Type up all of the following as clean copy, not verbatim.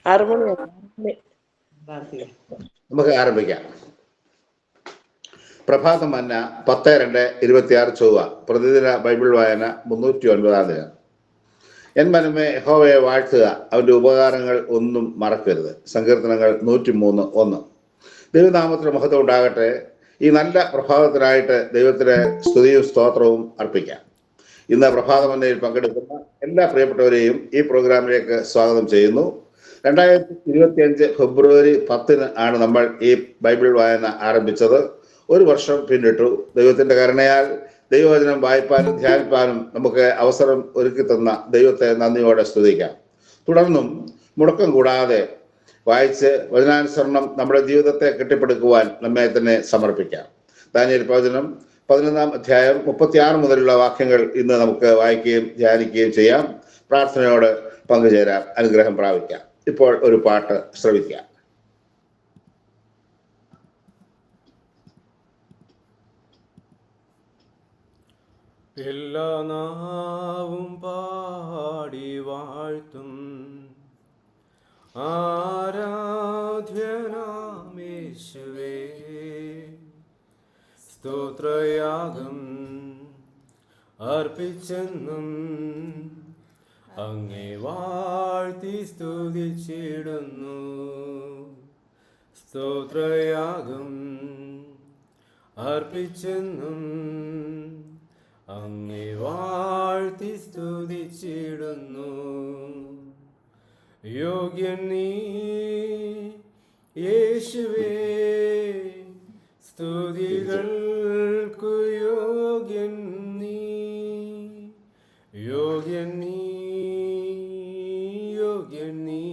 6 മണി. നമുക്ക് ആരംഭിക്കാം. പ്രഭാത മന്ന 10/2/26 ചൊവ്വ. പ്രതിദിന ബൈബിൾ വായന 309 ദിനം. എൻ മനമേ യഹോവയെ വാഴ്ത്തുക, അവന്റെ ഉപകാരങ്ങൾ ഒന്നും മറക്കരുത്. സങ്കീർത്തനങ്ങൾ 103:1. ദൈവനാമത്തിന് മഹത്വം ഉണ്ടാകട്ടെ. ഈ നല്ല പ്രഭാതത്തിനായിട്ട് ദൈവത്തിന് സ്തുതിയും സ്തോത്രവും അർപ്പിക്കാം. ഇന്ന് പ്രഭാതമന്നയിൽ പങ്കെടുക്കുന്ന എല്ലാ പ്രിയപ്പെട്ടവരെയും ഈ പ്രോഗ്രാമിലേക്ക് സ്വാഗതം ചെയ്യുന്നു. 2025 ഫെബ്രുവരി 10 ആണ് നമ്മൾ ഈ ബൈബിൾ വായന ആരംഭിച്ചത്. ഒരു വർഷം പിന്നിട്ടു. ദൈവത്തിന്റെ കരുണയാൽ ദൈവവചനം വായിപ്പാനും ധ്യാനിപ്പാനും നമുക്ക് അവസരം ഒരുക്കി തന്ന ദൈവത്തെ നന്ദിയോടെ സ്തുതിക്കാം. തുടർന്നും മുടക്കം കൂടാതെ വായിച്ച് വചനാനുസരണം നമ്മുടെ ജീവിതത്തെ കെട്ടിപ്പടുക്കുവാൻ നമ്മെ തന്നെ സമർപ്പിക്കാം. ദാനിയേൽ പ്രവചനം 11-ാം അധ്യായം 36 മുതലുള്ള വാക്യങ്ങൾ ഇന്ന് നമുക്ക് വായിക്കുകയും ധ്യാനിക്കുകയും ചെയ്യാം. പ്രാർത്ഥനയോട് പങ്കുചേരാം, അനുഗ്രഹം പ്രാപിക്കാം. ഇപ്പോൾ ഒരു പാട്ട് ശ്രവിക്കാം. എല്ലാ നാവും പാടി വാഴ്ത്തും ആരാധ്യനാമേശുവേ, സ്തോത്രയാഗം അർപ്പിച്ചെന്നും അങ്ങേ വാഴ്ത്തി സ്തുതിച്ചിടുന്നു. സ്തോത്രയാഗം അർപ്പിച്ചെന്നും അങ്ങേ വാഴ്ത്തി സ്തുതിച്ചിടുന്നു. യോഗ്യൻ നീ യേശുവേ, സ്തുതികൾക്കു യോഗ്യൻ നീ. യോഗ്യൻ നീ, യോഗ്യൻ നീ,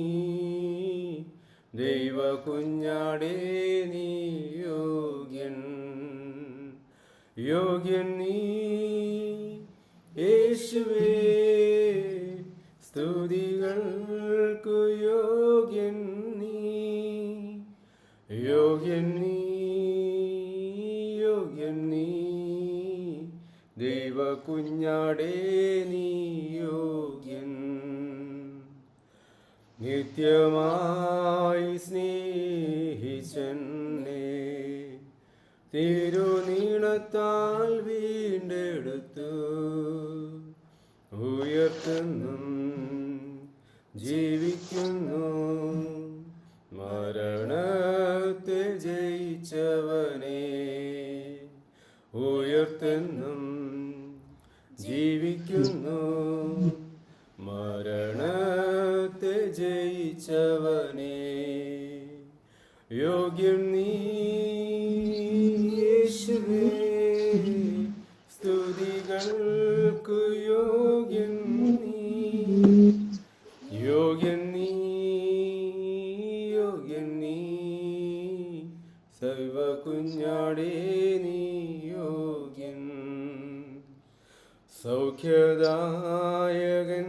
ദൈവ കുഞ്ഞാടേ നീ യോഗ്യൻ. യോഗ്യൻ നീ യേശുവേ, സ്തുതികൾക്കു യോഗ്യൻ നീ. യോഗ്യൻ നീ, യോഗ്യൻ നീ, ദൈവ കുഞ്ഞാടേ നീ യോഗ്യൻ. നിത്യമായി സ്നേഹിച്ചെന്നെ തിരുനീളത്താൽ വീണ്ടെടുത്തു. ഉയർത്തുന്നും ജീവിക്കുന്നു, മരണത്തെ ജയിച്ചവനെ. ഉയർത്തുന്നും ജീവിക്കുന്നു, മരണത്തെ ജയിച്ചവനെ. യോഗ്യൻ നീ യേശുവേ, സ്തുതികൾക്കു യോഗ്യൻ നീ. യോഗ്യൻ നീ, യോഗ്യൻ നീ, സർവ കുഞ്ഞാടേ നീ യോഗ്യൻ. സൗഖ്യദായകൻ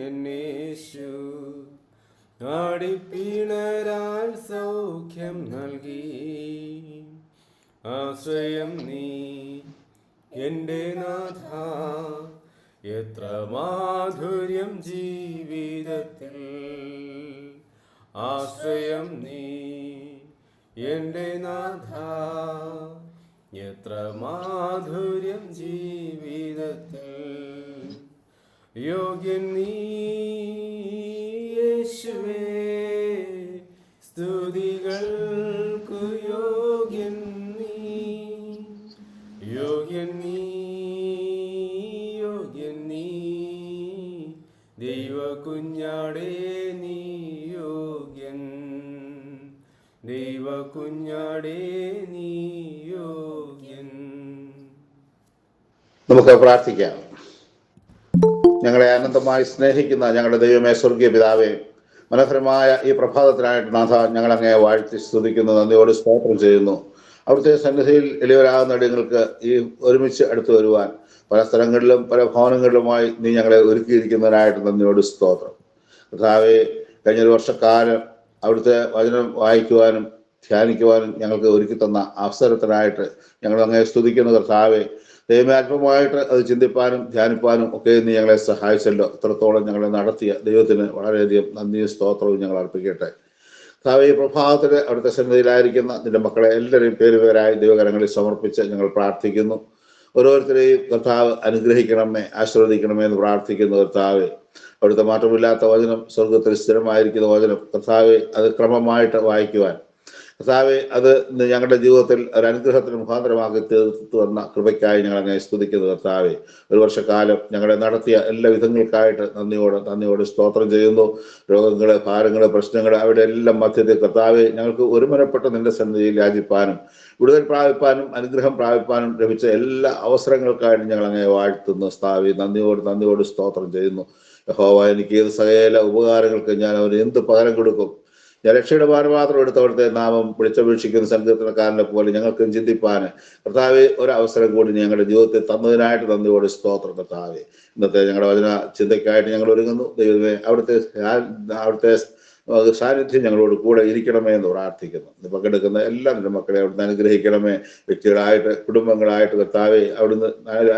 എന്നേശു, ആടിപ്പിണരാൽ സൗഖ്യം നൽകി. ആശ്രയം നീ എൻ്റെ നാഥ, എത്ര മാധുര്യം ജീവിതത്തിൽ. ആശ്രയം നീ എൻ്റെ നാഥ, എത്ര മാധുര്യം ജീവിതത്തിൽ. യോഗ്യൻ നീ യേശുവേ, സ്തുതികൾക്കു യോഗ്യൻ നീ. യോഗ്യൻ നീ, യോഗ്യൻ നീ, ദൈവ കുഞ്ഞാടേ നീ യോഗ്യൻ. ദൈവ കുഞ്ഞാടേ നീ യോഗ്യൻ. നമുക്ക് പ്രാർത്ഥിക്കാം. ഞങ്ങളെ അനന്തമായി സ്നേഹിക്കുന്ന ഞങ്ങളുടെ ദൈവമേ, സ്വർഗീയ പിതാവേ, മനോഹരമായ ഈ പ്രഭാതത്തിനായിട്ട് നാഥ ഞങ്ങൾ അങ്ങയെ വാഴ്ത്തി സ്തുതിക്കുന്നു, നന്ദിയോട് സ്തോത്രം ചെയ്യുന്നു. അവിടുത്തെ സന്നിധിയിൽ എളിയവരാകുന്ന നിങ്ങൾക്ക് ഈ ഒരുമിച്ച് അടുത്ത് വരുവാൻ പല സ്ഥലങ്ങളിലും പല ഭവനങ്ങളിലുമായി നീ ഞങ്ങളെ ഒരുക്കിയിരിക്കുന്നതിനായിട്ട് നന്ദിയോട് സ്തോത്രം. കർത്താവേ, കഴിഞ്ഞൊരു വർഷക്കാലം അവിടുത്തെ വചനം വായിക്കുവാനും ധ്യാനിക്കുവാനും ഞങ്ങൾക്ക് ഒരുക്കി തന്ന അവസരത്തിനായിട്ട് ഞങ്ങൾ അങ്ങയെ സ്തുതിക്കുന്നു. കർത്താവേ, ദൈവമേ, അല്പമായിട്ട് അത് ചിന്തിപ്പാനും ധ്യാനിപ്പാനും ഒക്കെ നീ ഞങ്ങളെ സഹായിച്ചല്ലോ. എത്രത്തോളം ഞങ്ങളെ നടത്തിയ ദൈവത്തിന് വളരെയധികം നന്ദിയും സ്തോത്രവും ഞങ്ങൾ അർപ്പിക്കട്ടെ. ഈ പ്രഭാതത്തിൽ അവിടുത്തെ സന്നിധിയിലായിരിക്കുന്ന നിന്റെ മക്കളെ എല്ലാവരെയും പേരുപേരായി ദൈവകരങ്ങളിൽ സമർപ്പിച്ച് ഞങ്ങൾ പ്രാർത്ഥിക്കുന്നു. ഓരോരുത്തരെയും കർത്താവ് അനുഗ്രഹിക്കണമേ, ആശീർവദിക്കണമേ എന്ന് പ്രാർത്ഥിക്കുന്നു. കർത്താവ്, അവിടുത്തെ മാറ്റമില്ലാത്ത വചനം, സ്വർഗത്തിൽ സ്ഥിരമായിരിക്കുന്ന വചനം, കർത്താവ് അത് ക്രമമായിട്ട് വായിക്കുവാൻ, കർത്താവെ അത് ഞങ്ങളുടെ ജീവിതത്തിൽ ഒരു അനുഗ്രഹത്തിന് മുഖാന്തരമാക്കി തീർത്തു വന്ന കൃപയ്ക്കായി ഞങ്ങൾ അങ്ങനെ സ്തുതിക്കുന്നു. കർത്താവെ, ഒരു വർഷക്കാലം ഞങ്ങളെ നടത്തിയ എല്ലാ വിധങ്ങൾക്കായിട്ട് നന്ദിയോട് സ്തോത്രം ചെയ്യുന്നു. രോഗങ്ങള്, ഭാരങ്ങള്, പ്രശ്നങ്ങൾ, അവിടെ എല്ലാം മധ്യത്തിൽ കർത്താവെ ഞങ്ങൾക്ക് ഒരുമനപ്പെട്ട് നിന്റെ സന്നിധിയിൽ യാചിപ്പാനും വിടുതൽ പ്രാപിപ്പാനും അനുഗ്രഹം പ്രാപിപ്പാനും ലഭിച്ച എല്ലാ അവസരങ്ങൾക്കായിട്ട് ഞങ്ങൾ അങ്ങനെ വാഴ്ത്തുന്നു. സ്ഥാവി നന്ദിയോട് സ്തോത്രം ചെയ്യുന്നു. യഹോവ, എനിക്ക് ഏത് സകല ഉപകാരങ്ങൾക്ക് ഞാൻ അവന് എന്ത് പകരം കൊടുക്കും? ഞാൻ രക്ഷയുടെ പാനപാത്രം എടുത്ത് അവിടുത്തെ നാമം വിളിച്ചപേക്ഷിക്കുന്ന സങ്കീർത്തനക്കാരനെ പോലെ ഞങ്ങൾക്കും ചിന്തിപ്പാന് കർത്താവെ ഒരവസരം കൂടി ഞങ്ങളുടെ ജീവിതത്തിൽ തന്നതിനായിട്ട് നന്ദിയോട് സ്തോത്രം. കർത്താവെ, ഇന്നത്തെ ഞങ്ങളുടെ വചന ചിന്തയ്ക്കായിട്ട് ഞങ്ങൾ ഒരുങ്ങുന്നു. ദൈവമേ, അവിടുത്തെ സാന്നിധ്യം ഞങ്ങളോട് കൂടെ ഇരിക്കണമേ എന്ന് പ്രാർത്ഥിക്കുന്നു. ഇത് പങ്കെടുക്കുന്ന എല്ലാ നിന്റെ മക്കളെ അവിടുന്ന് അനുഗ്രഹിക്കണമേ. വ്യക്തികളായിട്ട്, കുടുംബങ്ങളായിട്ട് കർത്താവെ അവിടുന്ന്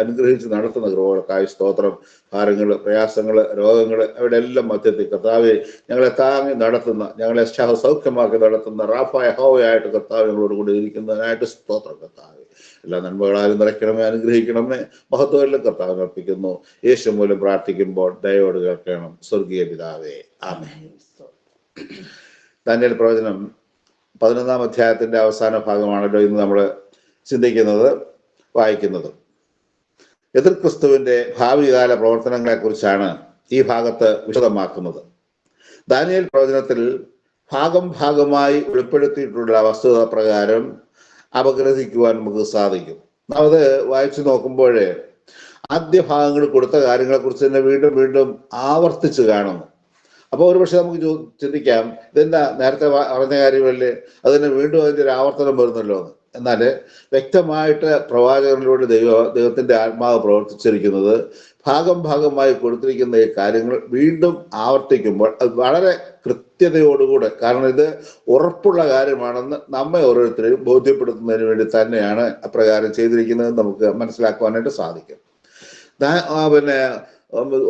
അനുഗ്രഹിച്ച് നടത്തുന്ന കൃപകൾക്കായി സ്തോത്രം. ഭാരങ്ങള്, പ്രയാസങ്ങള്, രോഗങ്ങള്, അവിടെ എല്ലാം മധ്യത്തിൽ കർത്താവെ ഞങ്ങളെ താങ്ങി നടത്തുന്ന, ഞങ്ങളെ സൗഖ്യമാക്കി നടത്തുന്ന റാഫായ യഹോവയായിട്ട് കർത്താവ് ഞങ്ങളോട് കൂടെ ഇരിക്കുന്നതിനായിട്ട് സ്തോത്രം. കർത്താവെ, എല്ലാ നന്മകളാലും നിറയ്ക്കണമേ, അനുഗ്രഹിക്കണമേ. മഹത്വമെല്ലാം കർത്താവ് അർപ്പിക്കുന്നു. യേശു മൂലം പ്രാർത്ഥിക്കുമ്പോൾ ദയയോട് കേൾക്കണം. സ്വർഗീയ പിതാവേ, ആമേൻ. ദാനിയേൽ പ്രവചനം 11-ാം അധ്യായത്തിന്റെ അവസാന ഭാഗമാണല്ലോ ഇന്ന് നമ്മൾ ചിന്തിക്കുന്നത്, വായിക്കുന്നത്. എതിർ ക്രിസ്തുവിന്റെ ഭാവികാല പ്രവർത്തനങ്ങളെ കുറിച്ചാണ് ഈ ഭാഗത്ത് വിശദമാക്കുന്നത്. ദാനിയേൽ പ്രവചനത്തിൽ ഭാഗമായി വെളിപ്പെടുത്തിയിട്ടുള്ള വസ്തുത പ്രകാരം അപഗ്രഹിക്കുവാൻ നമുക്ക് സാധിക്കും. അത് വായിച്ചു നോക്കുമ്പോൾ ആദ്യ ഭാഗങ്ങൾ കൊടുത്ത കാര്യങ്ങളെ കുറിച്ച് തന്നെ വീണ്ടും ആവർത്തിച്ച് കാണുന്നു. അപ്പോൾ ഒരുപക്ഷെ നമുക്ക് ചിന്തിക്കാം, ഇതെന്താ നേരത്തെ പറഞ്ഞ കാര്യമല്ലേ, അതിന് വീണ്ടും അതിൻ്റെ ഒരു ആവർത്തനം വരുന്നല്ലോ എന്ന്. എന്നാൽ വ്യക്തമായിട്ട് പ്രവാചകനിലൂടെ ദൈവത്തിന്റെ ആത്മാവ് പ്രവർത്തിച്ചിരിക്കുന്നത് ഭാഗമായി കൊടുത്തിരിക്കുന്ന ഈ കാര്യങ്ങൾ വീണ്ടും ആവർത്തിക്കുമ്പോൾ അത് വളരെ കൃത്യതയോടുകൂടെ, കാരണം ഇത് ഉറപ്പുള്ള കാര്യമാണെന്ന് നമ്മെ ഓരോരുത്തരെയും ബോധ്യപ്പെടുത്തുന്നതിന് വേണ്ടി തന്നെയാണ് അപ്രകാരം ചെയ്തിരിക്കുന്നത് നമുക്ക് മനസ്സിലാക്കുവാനായിട്ട് സാധിക്കും.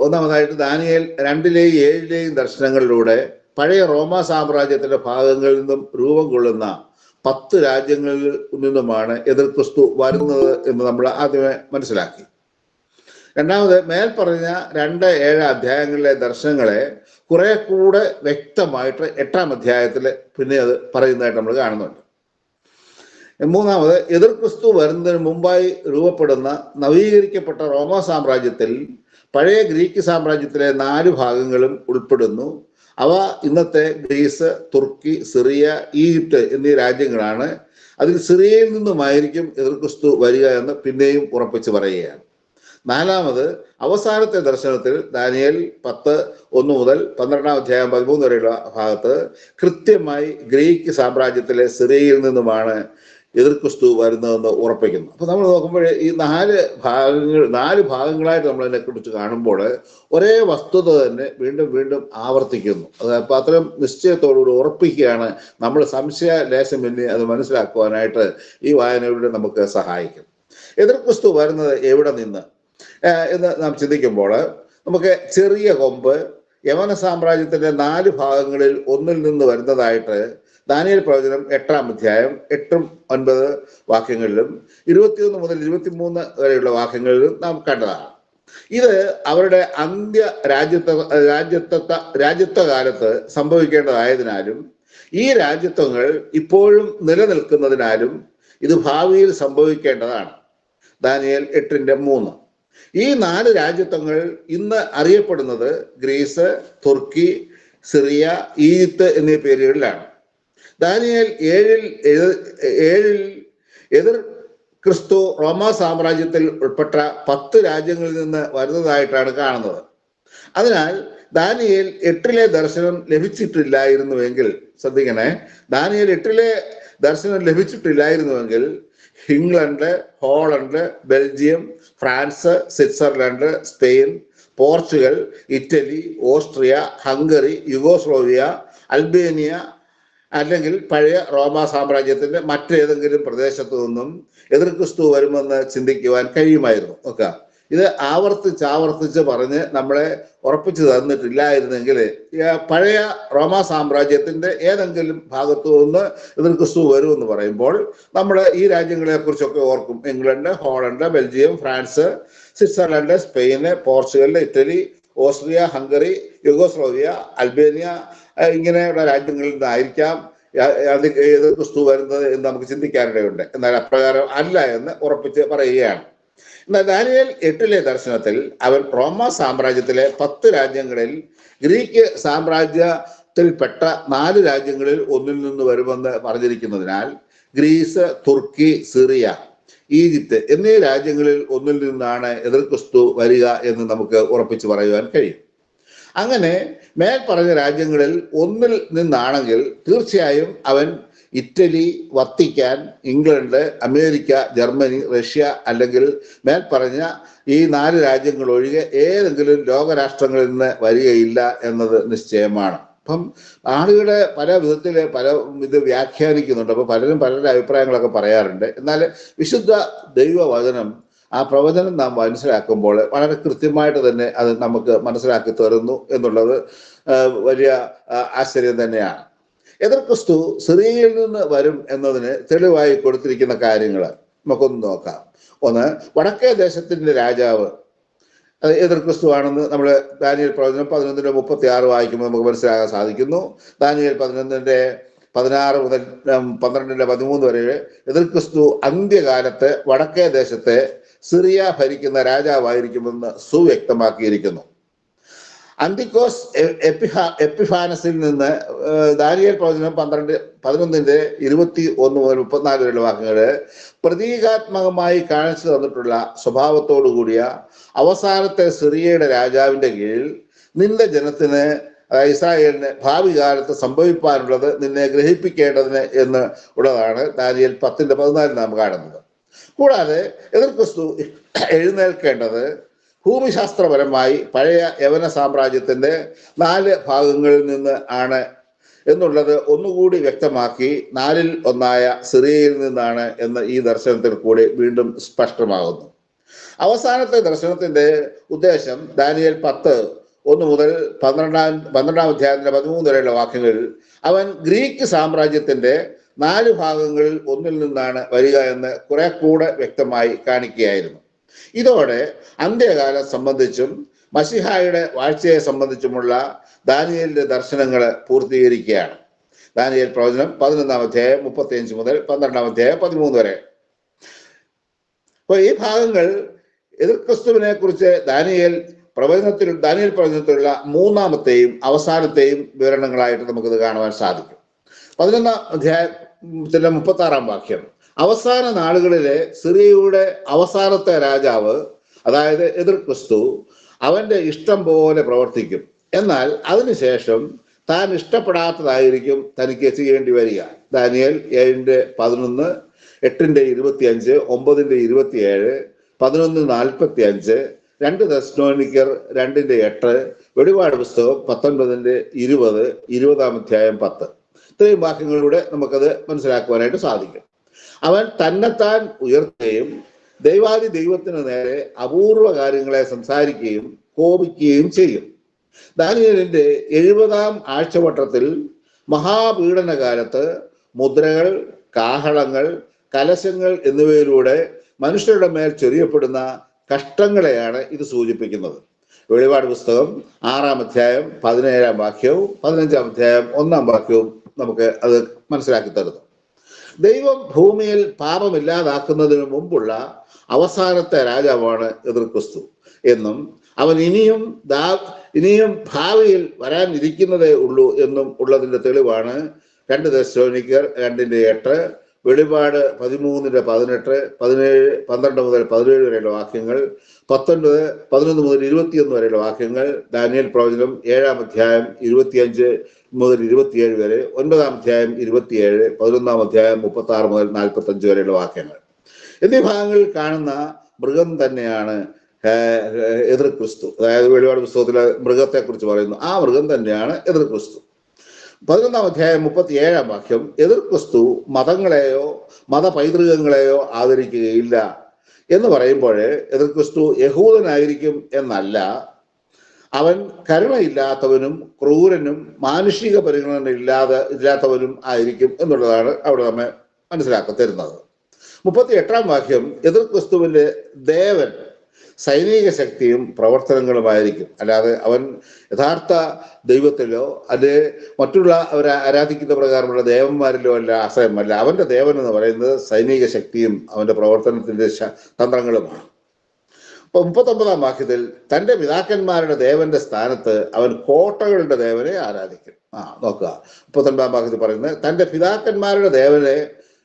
ഒന്നാമതായിട്ട് ദാനിയേൽ 2-ലെയും 7-ലെയും ദർശനങ്ങളിലൂടെ പഴയ റോമാ സാമ്രാജ്യത്തിന്റെ ഭാഗങ്ങളിൽ നിന്നും രൂപം കൊള്ളുന്ന 10 രാജ്യങ്ങളിൽ നിന്നുമാണ് എതിർ ക്രിസ്തു വരുന്നത് എന്ന് നമ്മൾ ആദ്യമേ മനസ്സിലാക്കി. രണ്ടാമത്, മേൽപ്പറഞ്ഞ 2-7 അധ്യായങ്ങളിലെ ദർശനങ്ങളെ കുറെ കൂടെ വ്യക്തമായിട്ട് 8-ാം അധ്യായത്തിൽ പിന്നെ അത് പറയുന്നതായിട്ട് നമ്മൾ കാണുന്നുണ്ട്. മൂന്നാമത്, എതിർ ക്രിസ്തു വരുന്നതിന് മുമ്പായി രൂപപ്പെടുന്ന നവീകരിക്കപ്പെട്ട റോമാ സാമ്രാജ്യത്തിൽ പഴയ ഗ്രീക്ക് സാമ്രാജ്യത്തിലെ 4 ഭാഗങ്ങളും ഉൾപ്പെടുന്നു. അവ ഇന്നത്തെ ഗ്രീസ്, തുർക്കി, സിറിയ, ഈജിപ്ത് എന്നീ രാജ്യങ്ങളാണ്. അതിൽ സിറിയയിൽ നിന്നുമായിരിക്കും എതിർ ക്രിസ്തു വരിക എന്ന് പിന്നെയും ഉറപ്പിച്ച് പറയുകയാണ്. നാലാമത്, അവസാനത്തെ ദർശനത്തിൽ ദാനിയേൽ 10:1 മുതൽ 12-ാം അധ്യായം 13 വരെയുള്ള ഭാഗത്ത് കൃത്യമായി ഗ്രീക്ക് സാമ്രാജ്യത്തിലെ സിറിയയിൽ നിന്നുമാണ് എതിർ ക്രിസ്തു വരുന്നതെന്ന് ഉറപ്പിക്കുന്നു. അപ്പൊ നമ്മൾ നോക്കുമ്പോൾ ഈ 4 ഭാഗങ്ങളായിട്ട് നമ്മൾ അതിനെ കുറിച്ച് കാണുമ്പോൾ ഒരേ വസ്തുത തന്നെ വീണ്ടും ആവർത്തിക്കുന്നു. അത് അപ്പൊ അത്തരം നിശ്ചയത്തോടുകൂടി ഉറപ്പിക്കുകയാണ്. നമ്മൾ സംശയ ലേശം പിന്നെ അത് മനസ്സിലാക്കുവാനായിട്ട് ഈ വായനയിലൂടെ നമുക്ക് സഹായിക്കും. എതിർ ക്രിസ്തു വരുന്നത് എവിടെ നിന്ന് എന്ന് നാം ചിന്തിക്കുമ്പോൾ നമുക്ക് ചെറിയ കൊമ്പ് യവന സാമ്രാജ്യത്തിന്റെ 4 ഭാഗങ്ങളിൽ ഒന്നിൽ നിന്ന് വരുന്നതായിട്ട് ദാനിയേൽ പ്രവചനം 8-ാം അധ്യായം 8-9 വാക്യങ്ങളിലും 21 മുതൽ 23 വരെയുള്ള വാക്യങ്ങളിലും നാം കണ്ടതാണ്. ഇത് അവരുടെ അന്ത്യ രാജ്യത്വ കാലത്ത് സംഭവിക്കേണ്ടതായതിനാലും ഈ രാജ്യത്വങ്ങൾ ഇപ്പോഴും നിലനിൽക്കുന്നതിനാലും ഇത് ഭാവിയിൽ സംഭവിക്കേണ്ടതാണ്. ദാനിയേൽ 8:3. ഈ 4 രാജ്യത്വങ്ങൾ ഇന്ന് അറിയപ്പെടുന്നത് ഗ്രീസ്, തുർക്കി, സിറിയ, ഈജിപ്ത് എന്നീ പേരുകളിലാണ്. ദാനിയേൽ 7-ൽ എതിർ ക്രിസ്തു റോമാ സാമ്രാജ്യത്തിൽ ഉൾപ്പെട്ട 10 രാജ്യങ്ങളിൽ നിന്ന് വരുന്നതായിട്ടാണ് കാണുന്നത്. അതിനാൽ ദാനിയേൽ 8-ലെ ദർശനം ലഭിച്ചിട്ടില്ലായിരുന്നുവെങ്കിൽ, ശ്രദ്ധിക്കണേ, ദാനിയേൽ 8-ലെ ദർശനം ലഭിച്ചിട്ടില്ലായിരുന്നുവെങ്കിൽ England, Holland, Belgium, France, Switzerland, Spain, Portugal, Italy, Austria, Hungary, Yugoslavia, Albania, അല്ലെങ്കിൽ പഴയ റോമാ സാമ്രാജ്യത്തിന്റെ മറ്റേതെങ്കിലും പ്രദേശത്തു നിന്നും എതിർ ക്രിസ്തു വരുമെന്ന് ചിന്തിക്കുവാൻ കഴിയുമായിരുന്നു. ഓക്കെ, ഇത് ആവർത്തിച്ച് പറഞ്ഞ് നമ്മളെ ഉറപ്പിച്ചു തന്നിട്ടില്ലായിരുന്നെങ്കിൽ പഴയ റോമാ സാമ്രാജ്യത്തിന്റെ ഏതെങ്കിലും ഭാഗത്തു നിന്ന് എതിർ ക്രിസ്തു വരുമെന്ന് പറയുമ്പോൾ നമ്മൾ ഈ രാജ്യങ്ങളെ കുറിച്ചൊക്കെ ഓർക്കും. England, Holland, Belgium, France, Switzerland, Spain, Portugal, Italy, Austria, Hungary, Yugoslavia, Albania ഇങ്ങനെയുള്ള രാജ്യങ്ങളിൽ നിന്നായിരിക്കാം എതിർ ക്രിസ്തു വരുന്നത് എന്ന് നമുക്ക് ചിന്തിക്കാനിടയുണ്ട്. എന്നാൽ അപ്രകാരം അല്ല എന്ന് ഉറപ്പിച്ച് പറയുകയാണ്. എന്നാൽ ദാനിയേൽ 8 ദർശനത്തിൽ അവൻ റോമാ സാമ്രാജ്യത്തിലെ 10 രാജ്യങ്ങളിൽ ഗ്രീക്ക് സാമ്രാജ്യത്തിൽപ്പെട്ട 4 രാജ്യങ്ങളിൽ ഒന്നിൽ നിന്ന് വരുമെന്ന് പറഞ്ഞിരിക്കുന്നതിനാൽ ഗ്രീസ്, തുർക്കി, സിറിയ, ഈജിപ്ത് എന്നീ രാജ്യങ്ങളിൽ ഒന്നിൽ നിന്നാണ് എതിർ ക്രിസ്തു വരിക എന്ന് നമുക്ക് ഉറപ്പിച്ചു പറയുവാൻ കഴിയും. അങ്ങനെ മേൽ പറഞ്ഞ രാജ്യങ്ങളിൽ ഒന്നിൽ നിന്നാണെങ്കിൽ തീർച്ചയായും അവൻ Italy, Vatican, England, America, Germany, Russia അല്ലെങ്കിൽ മേൽ പറഞ്ഞ ഈ 4 രാജ്യങ്ങൾ ഒഴികെ ഏതെങ്കിലും ലോകരാഷ്ട്രങ്ങളിൽ നിന്ന് വരികയില്ല എന്നത് നിശ്ചയമാണ്. അപ്പം ആളുകളെ പല വിധത്തില് ഇത് വ്യാഖ്യാനിക്കുന്നുണ്ട്. അപ്പൊ പലരും പലരുടെ അഭിപ്രായങ്ങളൊക്കെ പറയാറുണ്ട്. എന്നാൽ വിശുദ്ധ ദൈവവചനം, ആ പ്രവചനം നാം മനസ്സിലാക്കുമ്പോൾ വളരെ കൃത്യമായിട്ട് തന്നെ അത് നമുക്ക് മനസ്സിലാക്കി തരുന്നു എന്നുള്ളത് വലിയ ആശ്ചര്യം തന്നെയാണ്. എതിർ ക്രിസ്തു സിറിയയിൽ നിന്ന് വരും എന്നതിന് തെളിവായി കൊടുത്തിരിക്കുന്ന കാര്യങ്ങൾ നമുക്കൊന്ന് നോക്കാം. ഒന്ന്, വടക്കേ ദേശത്തിന്റെ രാജാവ് അത് എതിർ ക്രിസ്തു ആണെന്ന് നമ്മൾ ദാനിയേൽ പ്രവചനം 11:36 വായിക്കുമ്പോൾ നമുക്ക് മനസ്സിലാക്കാൻ സാധിക്കുന്നു. ദാനിയേൽ 11:16 മുതൽ 12:13 വരെ എതിർ ക്രിസ്തു അന്ത്യകാലത്ത് വടക്കേ ദേശത്തെ സിറിയ ഭരിക്കുന്ന രാജാവായിരിക്കുമെന്ന് സുവ്യക്തമാക്കിയിരിക്കുന്നു. അന്തിക്കോസ് എപ്പിഫാനസിൽ നിന്ന് ദാനിയേൽ പ്രവചനം 11:21 മുതൽ 34 വരെയുള്ള വാക്കുകള് പ്രതീകാത്മകമായി കാണിച്ചു തന്നിട്ടുള്ള സ്വഭാവത്തോടു കൂടിയ അവസാനത്തെ സിറിയയുടെ രാജാവിന്റെ കീഴിൽ നിന്റെ ജനത്തിന്, ഇസ്രായേലിന് ഭാവി കാലത്ത് സംഭവിക്കാനുള്ളത് നിന്നെ ഗ്രഹിപ്പിക്കേണ്ടതിന് എന്ന് ഉള്ളതാണ് ദാനിയേൽ 10:14 നാം കാണുന്നത്. കൂടാതെ എതിർ ക്രിസ്തു എഴുന്നേൽക്കേണ്ടത് ഭൂമിശാസ്ത്രപരമായി പഴയ യവന സാമ്രാജ്യത്തിന്റെ 4 ഭാഗങ്ങളിൽ നിന്ന് ആണ് എന്നുള്ളത് ഒന്നുകൂടി വ്യക്തമാക്കി 4-ൽ 1 സിറിയയിൽ നിന്നാണ് എന്ന് ഈ ദർശനത്തിൽ കൂടി വീണ്ടും സ്പഷ്ടമാകുന്നു. അവസാനത്തെ ദർശനത്തിന്റെ ഉദ്ദേശം ദാനിയേൽ 10:1 മുതൽ 12-ാം അധ്യായത്തിന്റെ 13 വരെയുള്ള വാക്യങ്ങളിൽ അവൻ ഗ്രീക്ക് സാമ്രാജ്യത്തിന്റെ 4 ഭാഗങ്ങളിൽ ഒന്നിൽ നിന്നാണ് വരിക എന്ന് കുറെ കൂടെ വ്യക്തമായി കാണിക്കുകയായിരുന്നു. ഇതോടെ അന്ത്യകാലം സംബന്ധിച്ചും മശിഹായുടെ വാഴ്ചയെ സംബന്ധിച്ചുമുള്ള ദാനിയേലിന്റെ ദർശനങ്ങൾ പൂർത്തീകരിക്കുകയാണ്. ദാനിയേൽ പ്രവചനം 11-ാം അധ്യായം 35 മുതൽ 12-ാം അധ്യായം 13 വരെ. അപ്പോൾ ഈ ഭാഗങ്ങൾ എതിർ ക്രിസ്തുവിനെ കുറിച്ച് ദാനിയേൽ പ്രവചനത്തിലുള്ള 3ാമത്തെയും അവസാനത്തെയും വിവരണങ്ങളായിട്ട് നമുക്കിത് കാണുവാൻ സാധിക്കും. 11-ാം അധ്യായത്തിലെ 36-ാം വാക്യം, അവസാന നാളുകളിലെ സിറിയയുടെ അവസാനത്തെ രാജാവ്, അതായത് എതിർ ക്രിസ്തു, അവന്റെ ഇഷ്ടം പോലെ പ്രവർത്തിക്കും. എന്നാൽ അതിനുശേഷം താൻ ഇഷ്ടപ്പെടാത്തതായിരിക്കും തനിക്ക് ചെയ്യേണ്ടി വരിക. ദാനിയേൽ 7:11, 8:25, 9:27, 11:45, 2 തെസ്സലോനിക്കർ 2:8, വെളിപാട് പുസ്തകം 19:20, 20-ാം അധ്യായം 10. ഇത്രയും വാക്യങ്ങളിലൂടെ നമുക്കത് മനസ്സിലാക്കുവാനായിട്ട് സാധിക്കും. അവൻ തന്നെത്താൻ ഉയർത്തുകയും ദൈവാദി ദൈവത്തിന് നേരെ അപൂർവ കാര്യങ്ങളെ സംസാരിക്കുകയും കോപിക്കുകയും ചെയ്യും. ദാനിയേലിന്റെ 70-ാം ആഴ്ചവട്ടത്തിൽ മഹാപീഡന കാലത്ത് മുദ്രകൾ, കാഹളങ്ങൾ, കലശങ്ങൾ എന്നിവയിലൂടെ മനുഷ്യരുടെ മേൽ ചൊരിയപ്പെടുന്ന കഷ്ടങ്ങളെയാണ് ഇത് സൂചിപ്പിക്കുന്നത്. വെളിപാട് പുസ്തകം 6-ാം അധ്യായം 17-ാം വാക്യവും 15-ാം അധ്യായം 1-ാം വാക്യവും നമുക്ക് അത് മനസ്സിലാക്കി തരുന്നു. ദൈവം ഭൂമിയിൽ പാപമില്ലാതാക്കുന്നതിന് മുമ്പുള്ള അവസാനത്തെ രാജാവാണ് എതിർ ക്രിസ്തു എന്നും അവൻ ഇനിയും ഭാവിയിൽ വരാനിരിക്കുന്നതേ ഉള്ളൂ എന്നും ഉള്ളതിന്റെ തെളിവാണ് 2 തെസ്സലോനിക്കർ 2:8, വെളിപാട് 13:18, 12 മുതൽ 17 വരെയുള്ള വാക്യങ്ങൾ, 11 മുതൽ 21 വരെയുള്ള വാക്യങ്ങൾ, ദാനിയേൽ പ്രവചനം 7-ാം അധ്യായം 25 മുതൽ 27 വരെ, 9-ാം അധ്യായം 27, 11-ാം അധ്യായം 36 മുതൽ 45 വരെയുള്ള വാക്യങ്ങൾ എന്നീ ഭാഗങ്ങളിൽ കാണുന്ന മൃഗം തന്നെയാണ് എതിർ ക്രിസ്തു. അതായത് വെളിപാട് പുസ്തകത്തിലെ മൃഗത്തെ കുറിച്ച് പറയുന്നു, ആ മൃഗം തന്നെയാണ് എതിർ ക്രിസ്തു. 11-ാം അധ്യായം 37-ാം വാക്യം, എതിർ ക്രിസ്തു മതങ്ങളെയോ മത പൈതൃകങ്ങളെയോ ആദരിക്കുകയില്ല എന്ന് പറയുമ്പോൾ എതിർ ക്രിസ്തു യഹൂദനായിരിക്കും എന്നല്ല, അവൻ കരുണയില്ലാത്തവനും ക്രൂരനും മാനുഷിക പരിഗണന ഇല്ലാത്തവനും ആയിരിക്കും എന്നുള്ളതാണ് അവിടെ നമ്മെ മനസ്സിലാക്കി തരുന്നത്. 38-ാം വാക്യം, എതിർ ക്രിസ്തുവിന്റെ ദേവൻ സൈനിക ശക്തിയും പ്രവർത്തനങ്ങളുമായിരിക്കും. അല്ലാതെ അവൻ യഥാർത്ഥ ദൈവത്തിലോ അല്ലെ മറ്റുള്ള അവർ ആരാധിക്കുന്ന പ്രകാരമുള്ള ദേവന്മാരിലോ അല്ല ആശ്രയമല്ല. അവന്റെ ദേവൻ എന്ന് പറയുന്നത് സൈനിക ശക്തിയും അവന്റെ പ്രവർത്തനത്തിന്റെ തന്ത്രങ്ങളുമാണ്. 39-ാം വാക്യത്തിൽ, തന്റെ പിതാക്കന്മാരുടെ ദേവന്റെ സ്ഥാനത്ത് അവൻ കോട്ടകളുടെ ദേവനെ ആരാധിക്കും. നോക്കുക, 39-ാം വാക്യത്തിൽ പറയുന്നത് തന്റെ പിതാക്കന്മാരുടെ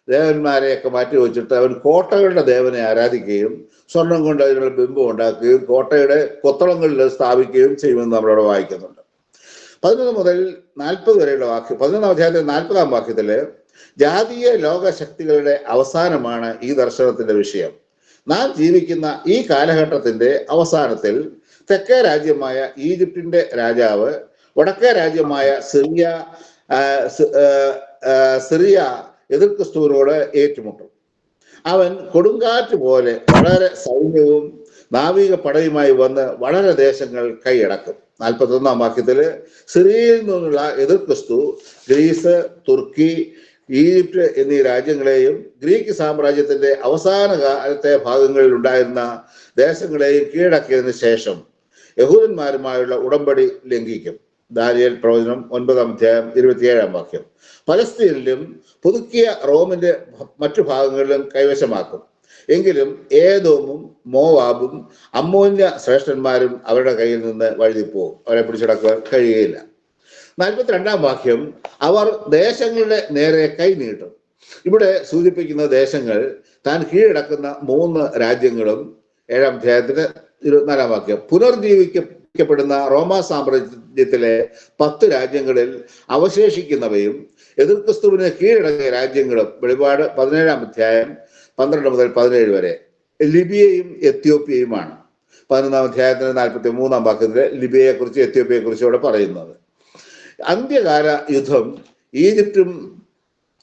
ദേവന്മാരെയൊക്കെ മാറ്റി വെച്ചിട്ട് അവൻ കോട്ടകളുടെ ദേവനെ ആരാധിക്കുകയും സ്വർണം കൊണ്ട് അതിനുള്ള ബിംബം ഉണ്ടാക്കുകയും കോട്ടയുടെ കൊത്തളങ്ങളിൽ സ്ഥാപിക്കുകയും ചെയ്യുമെന്ന് നമ്മളവിടെ വായിക്കുന്നുണ്ട്. 11 മുതൽ 40 വരെയുള്ള വാക്യം, 11-ാം അധ്യായത്തിൽ 40-ാം വാക്യത്തില് ജാതീയ ലോകശക്തികളുടെ അവസാനമാണ് ഈ ദർശനത്തിന്റെ വിഷയം. നാം ജീവിക്കുന്ന ഈ കാലഘട്ടത്തിന്റെ അവസാനത്തിൽ തെക്കേ രാജ്യമായ ഈജിപ്തിന്റെ രാജാവ് വടക്കേ രാജ്യമായ സിറിയ എതിർ ക്രിസ്തുവിനോട് ഏറ്റുമുട്ടും. അവൻ കൊടുങ്കാറ്റ് പോലെ വളരെ സൈന്യവും നാവിക പടയുമായി വന്ന് വളരെ ദേശങ്ങൾ കൈയടക്കും. 41-ാം വാക്യത്തില് സിറിയയിൽ നിന്നുള്ള എതിർ ക്രിസ്തു ഗ്രീസ്, തുർക്കി, ഈജിപ്റ്റ് എന്നീ രാജ്യങ്ങളെയും ഗ്രീക്ക് സാമ്രാജ്യത്തിന്റെ അവസാന കാലത്തെ ഭാഗങ്ങളിൽ ഉണ്ടായിരുന്ന ദേശങ്ങളെയും കീഴടക്കിയതിനു ശേഷം യഹൂദന്മാരുമായുള്ള ഉടമ്പടി ലംഘിക്കും. ദാനിയേൽ പ്രവചനം 9-ാം അധ്യായം 27-ാം വാക്യം. പലസ്തീനിലും പുതുക്കിയ റോമിന്റെ മറ്റു ഭാഗങ്ങളിലും കൈവശമാക്കും. എങ്കിലും ഏദോമും മോവാബും അമ്മോന്യ ശ്രേഷ്ഠന്മാരും അവരുടെ കയ്യിൽ നിന്ന് വഴുതിപ്പോവും. അവരെ പിടിച്ചടക്കുവാൻ കഴിയുകയില്ല. 42-ാം വാക്യം, അവർ ദേശങ്ങളുടെ നേരെ കൈ നീട്ടും. ഇവിടെ സൂചിപ്പിക്കുന്ന ദേശങ്ങൾ താൻ കീഴടക്കുന്ന 3 രാജ്യങ്ങളും 7-ാം അധ്യായത്തിന് 24-ാം വാക്യം. പുനർജീവിക്കപ്പെടുന്ന റോമാ സാമ്രാജ്യത്തിലെ 10 രാജ്യങ്ങളിൽ അവശേഷിക്കുന്നവയും എതിർ ക്രിസ്തുവിന് കീഴടങ്ങിയ രാജ്യങ്ങളും. വെളിപാട് 17-ാം അധ്യായം 12 മുതൽ 17 വരെ. ലിബിയയും എത്യോപ്യയുമാണ് 11-ാം അധ്യായത്തിന് 43-ാം വാക്യത്തില് ലിബിയയെ കുറിച്ച് എത്യോപ്യയെ കുറിച്ച് ഇവിടെ പറയുന്നത്. അന്ത്യകാല യുദ്ധം ഈജിപ്തും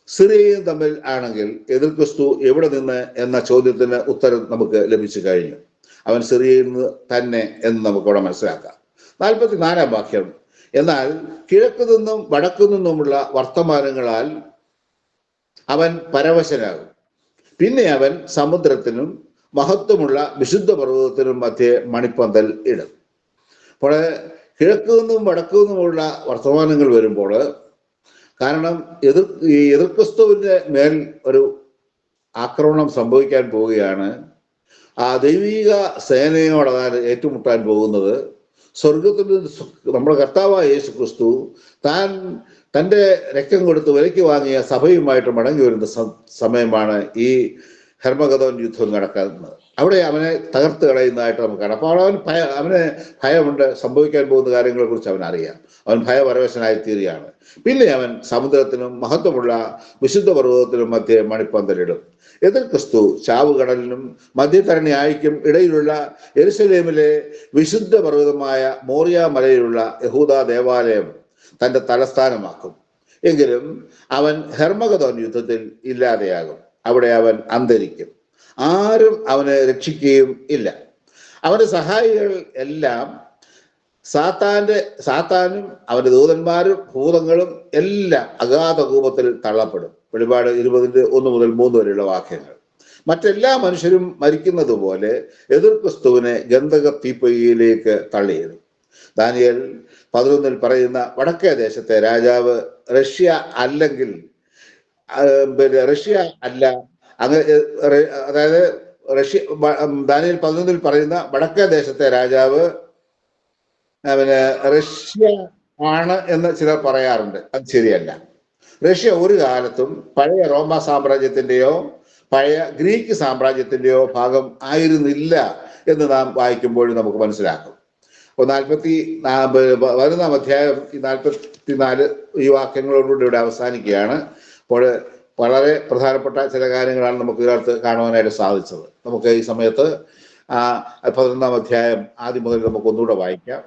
സിറിയയും തമ്മിൽ ആണെങ്കിൽ എതിർ ക്രിസ്തു എവിടെ നിന്ന് എന്ന ചോദ്യത്തിന് ഉത്തരം നമുക്ക് ലഭിച്ചു കഴിഞ്ഞു. അവൻ സിറിയയിൽ നിന്ന് തന്നെ എന്ന് നമുക്കിവിടെ മനസ്സിലാക്കാം. 44-ാം വാക്യം, എന്നാൽ കിഴക്കു നിന്നും വടക്കു നിന്നുമുള്ള വർത്തമാനങ്ങളാൽ അവൻ പരവശനാകും. പിന്നെ അവൻ സമുദ്രത്തിനും മഹത്വമുള്ള വിശുദ്ധ പർവ്വതത്തിനും മധ്യേ മണിപ്പന്തൽ ഇടും. അപ്പോൾ കിഴക്കു നിന്നും വടക്കു നിന്നുമുള്ള വർത്തമാനങ്ങൾ വരുമ്പോൾ, കാരണം എതിർ ക്രിസ്തുവിന്റെ മേൽ ഒരു ആക്രമണം സംഭവിക്കാൻ പോവുകയാണ്. ആ ദൈവിക സേനയോട് അതായത് ഏറ്റുമുട്ടാൻ പോകുന്നത് സ്വർഗത്തിൽ നമ്മുടെ കർത്താവായ യേശു ക്രിസ്തു തൻ്റെ രക്തം കൊടുത്ത് വിലയ്ക്ക് വാങ്ങിയ സഭയുമായിട്ട് മടങ്ങി വരുന്ന സമയമാണ് ഈ ഹെർമഗദോൻ യുദ്ധം നടക്കുന്നത്. അവിടെ അവനെ തകർത്ത് കളയുന്നതായിട്ട് നമുക്ക് കാണാം. അപ്പോൾ അവന് ഭയമുണ്ട്. സംഭവിക്കാൻ പോകുന്ന കാര്യങ്ങളെ കുറിച്ച് അവൻ അറിയാം. അവൻ ഭയപരവശനായി തീരുകയാണ്. പിന്നെ അവൻ സമുദ്രത്തിനും മഹത്വമുള്ള വിശുദ്ധ പർവ്വതത്തിനും മധ്യേ മണിപ്പന്തലിടും. എതിർ ക്രിസ്തു ചാവുകടലിനും മധ്യധരണി ആഴിക്കും ഇടയിലുള്ള യെരുശലേമിലെ വിശുദ്ധ പർവ്വതമായ മോറിയ മലയിലുള്ള യഹൂദ ദേവാലയം തന്റെ തലസ്ഥാനമാക്കും. എങ്കിലും അവൻ ഹെർമഗദോൻ യുദ്ധത്തിൽ ഇല്ലാതെയാകും. അവിടെ അവൻ അന്തരിക്കും. ആരും അവനെ രക്ഷിക്കുകയും ഇല്ല. അവന്റെ സഹായികൾ എല്ലാം സാത്താനും അവന്റെ ദൂതന്മാരും ഭൂതങ്ങളും എല്ലാം അഗാധ കൂപത്തിൽ തള്ളപ്പെടും. വെളിപാട് 20-1 മുതൽ 3 വരെയുള്ള വാക്യങ്ങൾ. മറ്റെല്ലാ മനുഷ്യരും മരിക്കുന്നത് പോലെ എതിർ ക്രിസ്തുവിനെ ഗന്ധക തീപ്പൊയ്യിലേക്ക് തള്ളിയിടും. ദാനിയേൽ 11 പറയുന്ന വടക്കേ ദേശത്തെ രാജാവ് റഷ്യ അല്ലെങ്കിൽ റഷ്യ അല്ല, അതായത് ദാനിയേൽ 11 പറയുന്ന വടക്കേ ദേശത്തെ രാജാവ് റഷ്യ ആണ് എന്ന് ചിലർ പറയാറുണ്ട്. അത് ശരിയല്ല. റഷ്യ ഒരു കാലത്തും പഴയ റോമ സാമ്രാജ്യത്തിന്റെയോ പഴയ ഗ്രീക്ക് സാമ്രാജ്യത്തിന്റെയോ ഭാഗം ആയിരുന്നില്ല എന്ന് നാം വായിക്കുമ്പോൾ നമുക്ക് മനസ്സിലാക്കും. അപ്പോൾ 11-ാം അധ്യായം 44 ഈ വാക്യങ്ങളോടുകൂടി ഇവിടെ അവസാനിക്കുകയാണ്. അപ്പോൾ വളരെ പ്രധാനപ്പെട്ട ചില കാര്യങ്ങളാണ് നമുക്ക് ഇതിനകത്ത് കാണുവാനായിട്ട് സാധിച്ചത്. നമുക്ക് ഈ സമയത്ത് 11-ാം അധ്യായം ആദ്യം മുതൽ നമുക്ക് ഒന്നുകൂടെ വായിക്കാം.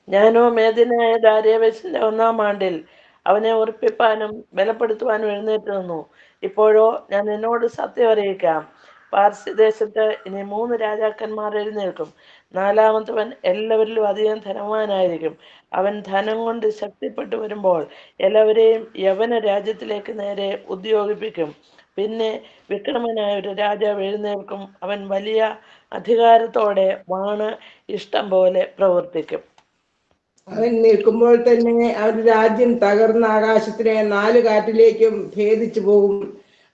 ഞാനോ മേദിനായ ദാര്യാവേശിന്റെ 1-ാം ആണ്ടിൽ അവനെ ഉറപ്പിപ്പാനും ബലപ്പെടുത്തുവാനും എഴുന്നേറ്റ് നിന്നു. ഇപ്പോഴോ ഞാൻ എന്നോട് സത്യം അറിയിക്കാം. പാർസി ദേശത്ത് ഇനി 3 രാജാക്കന്മാർ എഴുന്നേൽക്കും. 4-മത്തവൻ എല്ലാവരിലും അധികം ധനവാനായിരിക്കും. അവൻ ധനം കൊണ്ട് ശക്തിപ്പെട്ടു വരുമ്പോൾ എല്ലാവരെയും യവന രാജ്യത്തിലേക്ക് നേരെ ഉദ്യോഗിപ്പിക്കും. പിന്നെ വിക്രമനായ ഒരു രാജാവ് എഴുന്നേൽക്കും. അവൻ വലിയ അധികാരത്തോടെ വാണ് ഇഷ്ടം പോലെ പ്രവർത്തിക്കും. അവൻ നിൽക്കുമ്പോൾ തന്നെ അവന്റെ രാജ്യം തകർന്ന ആകാശത്തിനെ 4 കാറ്റിലേക്കും ഭേദിച്ചു പോകും.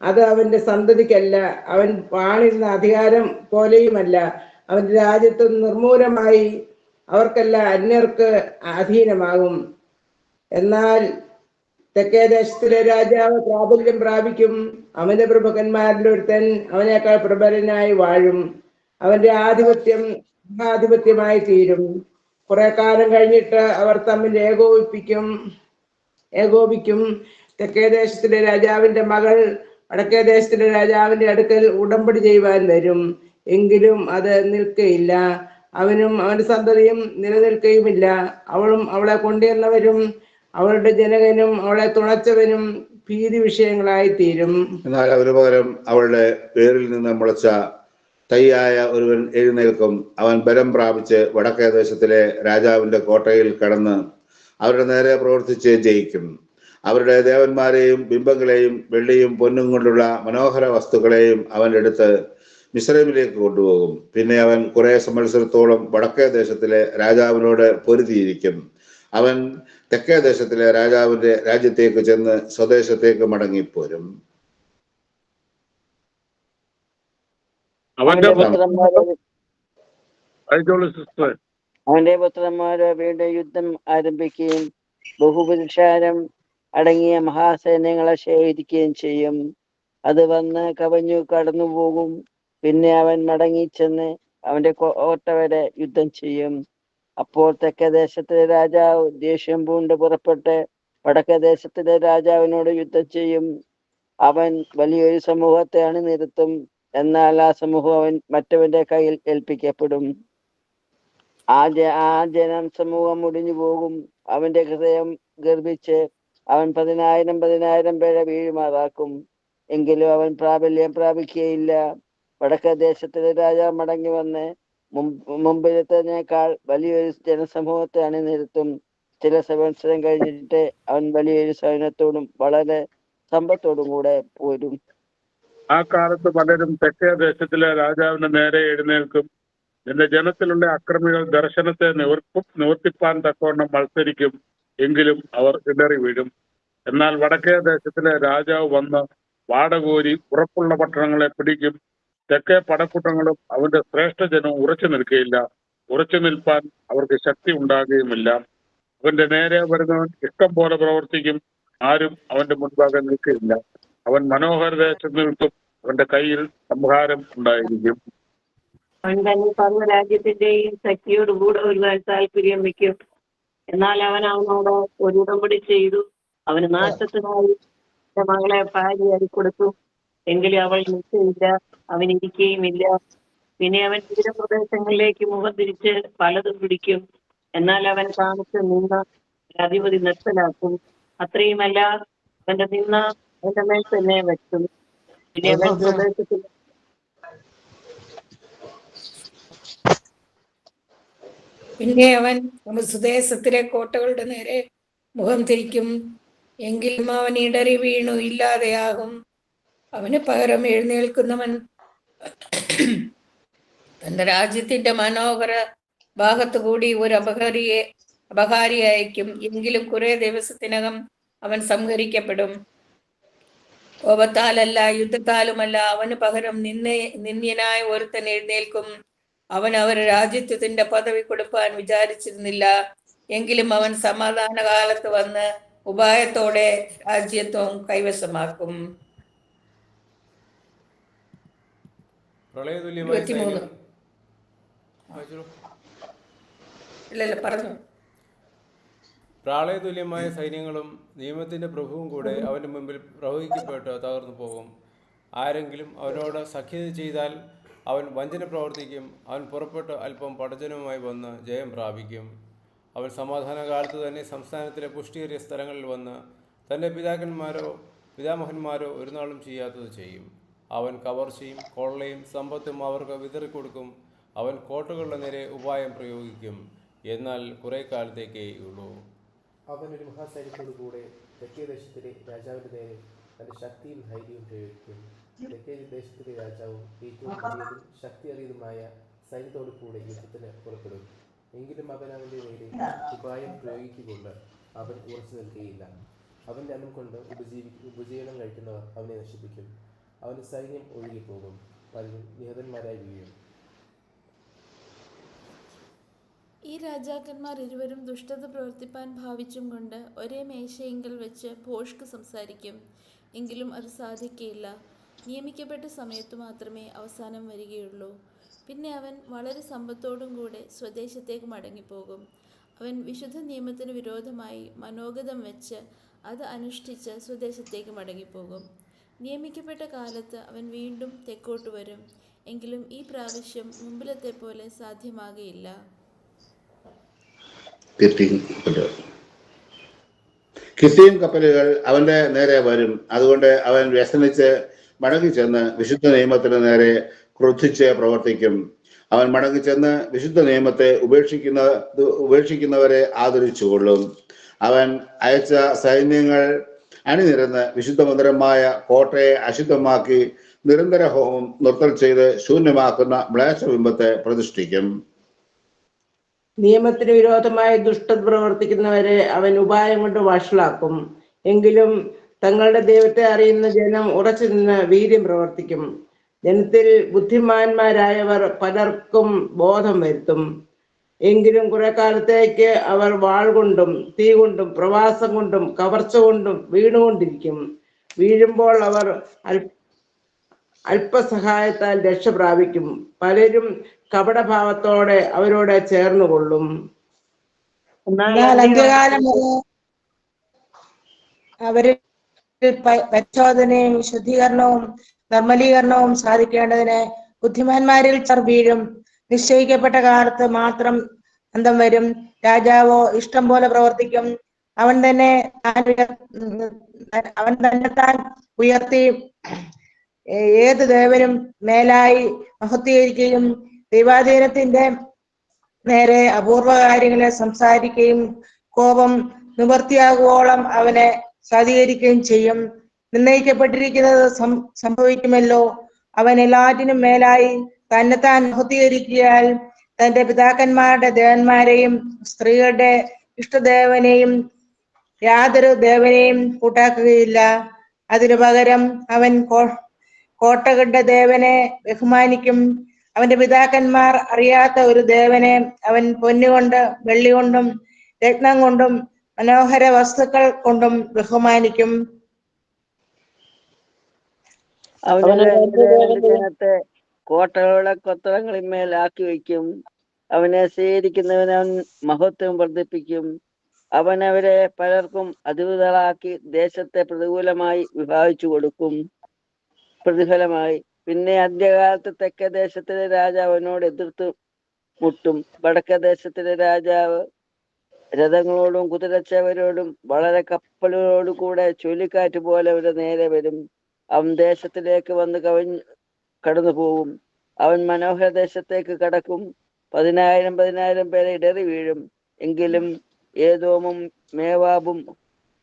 അത് അവന്റെ സന്തതിക്കല്ല, അവൻ വാണിരുന്ന അധികാരം പോലെയുമല്ല. അവന്റെ രാജ്യത്ത് നിർമൂലമായി അവർക്കല്ല അന്യർക്ക് അധീനമാകും. എന്നാൽ തെക്കേ ദേശത്തിലെ രാജാവ് പ്രാബല്യം പ്രാപിക്കും. അവന്റെ പ്രഭുക്കന്മാരിൽ ഒരുത്തൻ അവനേക്കാൾ പ്രബലനായി വാഴും. അവന്റെ ആധിപത്യം മഹാധിപത്യമായി തീരും. കുറെ കാലം കഴിഞ്ഞിട്ട് അവർ തമ്മിൽ ഏകോപിക്കും. തെക്കേ ദേശത്തിലെ രാജാവിന്റെ മകൾ വടക്കേ ദേശത്തിലെ രാജാവിന്റെ അടുക്കൽ ഉടമ്പടി ചെയ്യുവാൻ വരും. എങ്കിലും അത് നിൽക്കയില്ല. അവനും അവന്റെ സന്തതിയും നിലനിൽക്കുകയുമില്ല. അവളും അവളെ കൊണ്ടുവന്നവരും അവളുടെ ജനകനും അവളെ തുണച്ചവനും ഭീതി വിഷയങ്ങളായി തീരും. എന്നാൽ അവന് പകരം അവളുടെ പേരിൽ നിന്ന് മുളച്ച തൈയായ ഒരുവൻ എഴുന്നേൽക്കും. അവൻ ബലം പ്രാപിച്ച് വടക്കേ ദേശത്തിലെ രാജാവിന്റെ കോട്ടയിൽ കടന്ന് അവരുടെ നേരെ പ്രവർത്തിച്ച് ജയിക്കും. അവരുടെ ദേവന്മാരെയും ബിംബങ്ങളെയും വെള്ളിയും പൊന്നും കൊണ്ടുള്ള മനോഹര വസ്തുക്കളെയും അവൻ എടുത്ത് മിസ്രൈമിലേക്ക് കൊണ്ടുപോകും. പിന്നെ അവൻ കുറെ സംവത്സരത്തോളം വടക്കേ ദേശത്തിലെ രാജാവിനോട് പൊരുതിയിരിക്കും. അവൻ തെക്കേ ദേശത്തിലെ രാജാവിന്റെ രാജ്യത്തേക്ക് ചെന്ന് സ്വദേശത്തേക്ക് മടങ്ങിപ്പോരും. അവന്റെ പുത്രന്മാര് വീണ്ടും യുദ്ധം ആരംഭിക്കുകയും ബഹുപുരുഷാരം അടങ്ങിയ മഹാസൈന്യങ്ങളെ ശേഖരിക്കുകയും ചെയ്യും. അത് വന്ന് കവഞ്ഞു കടന്നു പോകും. പിന്നെ അവൻ മടങ്ങിച്ചെന്ന് അവന്റെ കോട്ട വരെ യുദ്ധം ചെയ്യും. അപ്പോൾ തെക്കേ ദേശത്തിലെ രാജാവ് ദേഷ്യം പൂണ്ട് പുറപ്പെട്ട് വടക്കേ ദേശത്തിലെ രാജാവിനോട് യുദ്ധം ചെയ്യും. അവൻ വലിയൊരു സമൂഹത്തെ അണിനിരത്തും. എന്നാൽ ആ സമൂഹം അവൻ മറ്റവന്റെ കയ്യിൽ ഏൽപ്പിക്കപ്പെടും. ആ ജനം സമൂഹം മുടിഞ്ഞു പോകും. അവന്റെ ഹൃദയം ഗർഭിച്ച് അവൻ 10,000 പേരെ വീഴുമാറാക്കും. എങ്കിലും അവൻ പ്രാബല്യം പ്രാപിക്കുകയില്ല. വടക്കേ ദേശത്തിലെ രാജാവ് മടങ്ങി വന്ന് മുമ്പിലത്തേക്കാൾ വലിയൊരു ജനസമൂഹത്തെ അണിനിരത്തും. ചില സംവത്സരം കഴിഞ്ഞിട്ട് അവൻ വലിയൊരു സൈന്യത്തോടും വളരെ സമ്പത്തോടും കൂടെ പോരും. ആ കാലത്ത് പലരും തെക്കേ ദേശത്തിലെ രാജാവിന് നേരെ എഴുന്നേൽക്കും. നിന്റെ ജനത്തിലുള്ള അക്രമികൾ ദർശനത്തെ നിവർത്തിപ്പാൻ തക്കവണ്ണം മത്സരിക്കും. എങ്കിലും അവർ ഇടറി വീഴും. എന്നാൽ വടക്കേ ദേശത്തിലെ രാജാവ് വന്ന് വാടകോരി ഉറപ്പുള്ള പട്ടണങ്ങളെ പിടിക്കും. തെക്കേ പടക്കൂട്ടങ്ങളും അവന്റെ ശ്രേഷ്ഠജനവും ഉറച്ചു നിൽക്കുകയില്ല. ഉറച്ചു നിൽപ്പാൻ അവർക്ക് ശക്തി ഉണ്ടാകുകയുമില്ല. അവന്റെ നേരെ വരുന്നവൻ ഇഷ്ടം പോലെ പ്രവർത്തിക്കും. ആരും അവന്റെ മുൻപാകെ നിൽക്കുകയില്ല. അവൻ മനോഹര ദേശത്ത് നിൽക്കും. അവന്റെ കയ്യിൽ സംഹാരം ഉണ്ടായിരിക്കും. അവൻ തന്നെ സർവ്വ രാജ്യത്തിന്റെയും ശക്തിയോടുകൂടെ വരുവാൻ താല്പര്യം വയ്ക്കും. എന്നാൽ അവൻ അവനോട് ഒരു ഉടമ്പടി ചെയ്തു. അവന് നാശത്തിനായി മകളെ ഭാര്യയായി കൊടുത്തു. എങ്കിലും അവൾ നിൽക്കുകയില്ല, അവൻ ഇരിക്കുകയുമില്ല. പിന്നെ അവൻ തീരപ്രദേശങ്ങളിലേക്ക് മുഖം തിരിച്ച് പലതും പിടിക്കും. എന്നാൽ അവൻ താമസിച്ച് നിന്ന് അധിപതി നിർത്തലാക്കും. അത്രയുമല്ല, അവന്റെ നിന്ന അവന്റെ മേൽ തന്നെ വെച്ചു. പിന്നെ അവൻ പ്രദേശത്തിൽ പിന്നെ അവൻ സുദേശത്തിലെ കോട്ടകളുടെ നേരെ മുഖം തിരിക്കും. എങ്കിലും അവൻ ഇടറി വീണു ഇല്ലാതെയാകും. അവന് പകരം എഴുന്നേൽക്കുന്നവൻ തന്റെ രാജ്യത്തിന്റെ മനോഹര ഭാഗത്തുകൂടി ഒരു അപഹാരി അയക്കും. എങ്കിലും കുറെ ദിവസത്തിനകം അവൻ സംഹരിക്കപ്പെടും. കോപത്താലല്ല, യുദ്ധത്താലുമല്ല. അവന് പകരം നിന്ദ്യനായ ഒരുത്തൻ എഴുന്നേൽക്കും. അവൻ അവർ രാജ്യത്വത്തിന്റെ പദവി കൊടുപ്പാൻ വിചാരിച്ചിരുന്നില്ല. എങ്കിലും അവൻ സമാധാന കാലത്ത് വന്ന് ഉപായത്തോടെ രാജ്യത്വം കൈവശമാക്കും. പ്രാളയതുല്യമായ സൈന്യങ്ങളും നിയമത്തിന്റെ പ്രഭുവും കൂടെ അവന്റെ മുമ്പിൽ പ്രവഹിക്കപ്പെട്ട് തകർന്നു പോകും. ആരെങ്കിലും അവനോട് സഖ്യത ചെയ്താൽ അവൻ വഞ്ചന പ്രവർത്തിക്കും. അവൻ പുറപ്പെട്ട് അല്പം പടജനവുമായി വന്ന് ജയം പ്രാപിക്കും. അവൻ സമാധാന കാലത്ത് തന്നെ സംസ്ഥാനത്തിലെ പുഷ്ടിയേറിയ സ്ഥലങ്ങളിൽ വന്ന് തൻ്റെ പിതാമഹന്മാരോ ഒരു നാളും ചെയ്യാത്തത് ചെയ്യും. അവൻ കവർച്ചയും കൊള്ളയും സമ്പത്തും അവർക്ക് വിതറിക്കൊടുക്കും. അവൻ കോട്ടകളുടെ നേരെ ഉപായം പ്രയോഗിക്കും, എന്നാൽ കുറെ കാലത്തേക്കേ ഉള്ളൂ. അവൻ ഒരു മഹാസൈന്യത്തോടു കൂടെ തെക്കേ ദേശത്തിലെ രാജാവിൻ്റെ നേരെ തൻ്റെ ശക്തിയും ധൈര്യവും പ്രയോഗിക്കും. തെക്കേ ദേശത്തിലെ രാജാവും ഏറ്റവും വലിയതും ശക്തിയേറിയതുമായ സൈന്യത്തോടു കൂടെ യുദ്ധത്തിന് പുറപ്പെടും. എങ്കിലും അവൻ അവൻ്റെ നേരെ ഉപായം പ്രയോഗിക്കുകൊണ്ട് അവൻ ഉറച്ചു നിൽക്കുകയില്ല. അവൻ്റെ അന്നം കൊണ്ട് ഉപജീവനം കഴിക്കുന്നവർ അവനെ നശിപ്പിക്കും. അവൻ്റെ സൈന്യം ഒഴുകിപ്പോകും, പലരും നിഹതന്മാരായി വീഴും. ഈ രാജാക്കന്മാർ ഇരുവരും ദുഷ്ടത പ്രവർത്തിപ്പാൻ ഭാവിച്ചും കൊണ്ട് ഒരേ മേശയെങ്കിൽ വെച്ച് ഭോഷ്ക് സംസാരിക്കും. എങ്കിലും അത് സാധിക്കുകയില്ല. നിയമിക്കപ്പെട്ട സമയത്തു മാത്രമേ അവസാനം വരികയുള്ളൂ. പിന്നെ അവൻ വളരെ സമ്പത്തോടും കൂടെ സ്വദേശത്തേക്ക് മടങ്ങിപ്പോകും. അവൻ വിശുദ്ധ നിയമത്തിന് വിരോധമായി മനോഗതം വെച്ച് അത് അനുഷ്ഠിച്ച് സ്വദേശത്തേക്ക് മടങ്ങിപ്പോകും. നിയമിക്കപ്പെട്ട കാലത്ത് അവൻ വീണ്ടും തെക്കോട്ട് വരും. എങ്കിലും ഈ പ്രാവശ്യം മുമ്പിലത്തെ പോലെ സാധ്യമാകുകയില്ല. കിത്തീം കപ്പലുകൾ അവന്റെ നേരെ വരും. അതുകൊണ്ട് അവൻ വ്യസനിച്ച് മടങ്ങിച്ചെന്ന് വിശുദ്ധ നിയമത്തിന് നേരെ ക്രുദ്ധിച്ച് പ്രവർത്തിക്കും. അവൻ മടങ്ങിച്ചെന്ന് വിശുദ്ധ നിയമത്തെ ഉപേക്ഷിക്കുന്നവരെ ആദരിച്ചുകൊള്ളും. അവൻ അയച്ച സൈന്യങ്ങൾ അണിനിരന്ന് വിശുദ്ധ മന്ദിരമായ കോട്ടയെ അശുദ്ധമാക്കി നിരന്തര ഹോമം നിർത്തൽ ചെയ്ത് ശൂന്യമാക്കുന്ന മ്ലേച്ഛബിംബത്തെ പ്രതിഷ്ഠിക്കും. നിയമത്തിന് വിരോധമായി ദുഷ്ടത പ്രവർത്തിക്കുന്നവരെ അവൻ ഉപായം കൊണ്ട് വഷളാക്കും. എങ്കിലും തങ്ങളുടെ ദൈവത്തെ അറിയുന്ന ജനം ഉറച്ചു നിന്ന് വീര്യം പ്രവർത്തിക്കും. ജനത്തിൽ ബുദ്ധിമാന്മാരായവർ പലർക്കും ബോധം വരുത്തും. എങ്കിലും കുറെ കാലത്തേക്ക് അവർ വാൾ കൊണ്ടും തീ കൊണ്ടും പ്രവാസം കൊണ്ടും കവർച്ച കൊണ്ടും വീണുകൊണ്ടിരിക്കും. വീഴുമ്പോൾ അവർ അല്പസഹായത്താൽ രക്ഷ പ്രാപിക്കും. പലരും കപടഭാവത്തോടെ അവരോട് ചേർന്നുകൊള്ളും. എന്നാൽ അന്ത്യകാലം വരെ അവരിൽ പരിശോധനയും വിശുദ്ധീകരണവും നിർമ്മലീകരണവും സാധിക്കേണ്ടതിന് ബുദ്ധിമാന്മാരിൽ ചിലർ വീഴും. നിശ്ചയിക്കപ്പെട്ട കാലത്ത് മാത്രം അന്തം വരും. രാജാവോ ഇഷ്ടം പോലെ പ്രവർത്തിക്കും. അവൻ തന്നെ താൻ ഉയർത്തി ഏത് ദേവനും മേലായി മഹത്വീകരിക്കുകയും ദൈവാധീനത്തിന്റെ നേരെ അപൂർവ കാര്യങ്ങളെ സംസാരിക്കുകയും കോപം നിവൃത്തിയാകുവോളം അവനെ സാധീകരിക്കുകയും ചെയ്യും. നിർണയിക്കപ്പെട്ടിരിക്കുന്നത് സംഭവിക്കുമല്ലോ. അവൻ എല്ലാറ്റിനും മേലായി തന്നെത്താൻ മഹത്വീകരിക്കാൻ തന്റെ പിതാക്കന്മാരുടെ ദേവന്മാരെയും സ്ത്രീകളുടെ ഇഷ്ടദേവനെയും യാതൊരു ദേവനെയും കൂട്ടാക്കുകയില്ല. അതിനു പകരം അവൻ കോട്ടകളുടെ ദേവനെ ബഹുമാനിക്കും. അവന്റെ പിതാക്കന്മാർ അറിയാത്ത ഒരു ദേവനെ അവൻ പൊന്നുകൊണ്ട് വെള്ളി കൊണ്ടും രത്നം കൊണ്ടും മനോഹര വസ്തുക്കൾ കൊണ്ടും ബഹുമാനിക്കും. ജനത്തെ കോട്ടകളുടെ കൊത്തളങ്ങളിന്മേൽ ആക്കി വയ്ക്കും. അവനെ സ്വീകരിക്കുന്നവൻ അവൻ മഹത്വം വർദ്ധിപ്പിക്കും. അവൻ അവരെ പലർക്കും അധിപതികളാക്കി ദേശത്തെ പ്രതികൂലമായി വിഭാഗിച്ചു കൊടുക്കും. പ്രതിഫലമായി പിന്നെ അന്ത്യകാലത്ത് തെക്കേ ദേശത്തിലെ രാജാവ് അവനോട് എതിർത്ത് മുട്ടും. വടക്കേ ദേശത്തിലെ രാജാവ് രഥങ്ങളോടും കുതിരച്ചവരോടും വളരെ കപ്പലുകളോടും കൂടെ ചുഴലിക്കാറ്റ് പോലെ അവരുടെ നേരെ വരും. അവൻ ദേശത്തിലേക്ക് വന്ന് കടന്നു പോകും. അവൻ മനോഹര ദേശത്തേക്ക് കടക്കും. 10,000 പേരെ ഇടറി വീഴും. എങ്കിലും ഏദോമും മേവാബും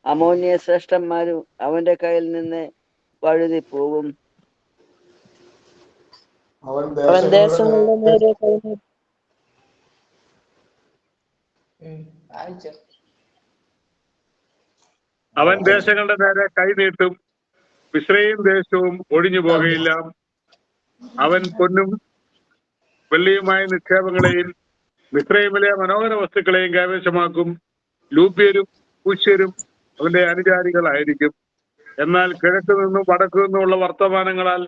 അമോന്യ ശ്രേഷ്ഠന്മാരും അവന്റെ കയ്യിൽ നിന്ന് വഴുതി പോകും. അവൻ ദേശങ്ങളുടെ നേരെ അവൻ ദേശങ്ങളുടെ നേരെ കൈനീട്ടും. മിസ്രയീം ദേശവും ഒഴിഞ്ഞു പോകുകയില്ല. അവൻ പൊന്നും വെള്ളിയുമായ നിക്ഷേപങ്ങളെയും മിസ്രയീമിലെ മനോഹര വസ്തുക്കളെയും കൈവശമാക്കും. ലൂബ്യരും കൂശ്യരും അവന്റെ അനുചാരികളായിരിക്കും. എന്നാൽ കിഴക്ക് നിന്നും വടക്കു നിന്നുമുള്ള വർത്തമാനങ്ങളാൽ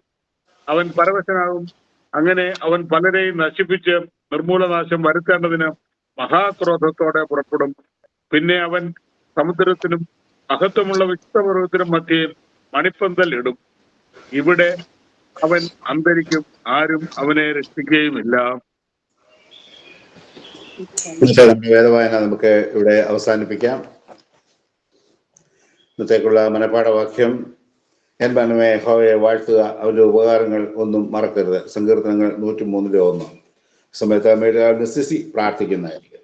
അവൻ പരവശനാകും. അങ്ങനെ അവൻ പലരെയും നശിപ്പിച്ച് നിർമൂലനാശം വരുത്തേണ്ടതിന് മഹാക്രോധത്തോടെ പുറപ്പെടും. പിന്നെ അവൻ സമുദ്രത്തിനും മഹത്വമുള്ള വിശുദ്ധപർവ്വതത്തിനും മധ്യേ മണിപ്പന്തൽ ഇടും. ഇവിടെ അവൻ അന്തരിക്കും. ആരും അവനെ രക്ഷിക്കുകയുമില്ല. ഇന്നത്തെ നമ്മുടെ വേദവായന നമുക്ക് ഇവിടെ അവസാനിപ്പിക്കാം. ഇന്നത്തേക്കുള്ള മനഃപ്പാഠവാക്യം: എൻ മനമേ യഹോവയെ വാഴ്ത്തുക, അവന്റെ ഉപകാരങ്ങൾ ഒന്നും മറക്കരുത്. സങ്കീർത്തനങ്ങൾ 103:1. സമയത്ത് അമ്മയുടെ പ്രാർത്ഥിക്കുന്നതായിരിക്കും.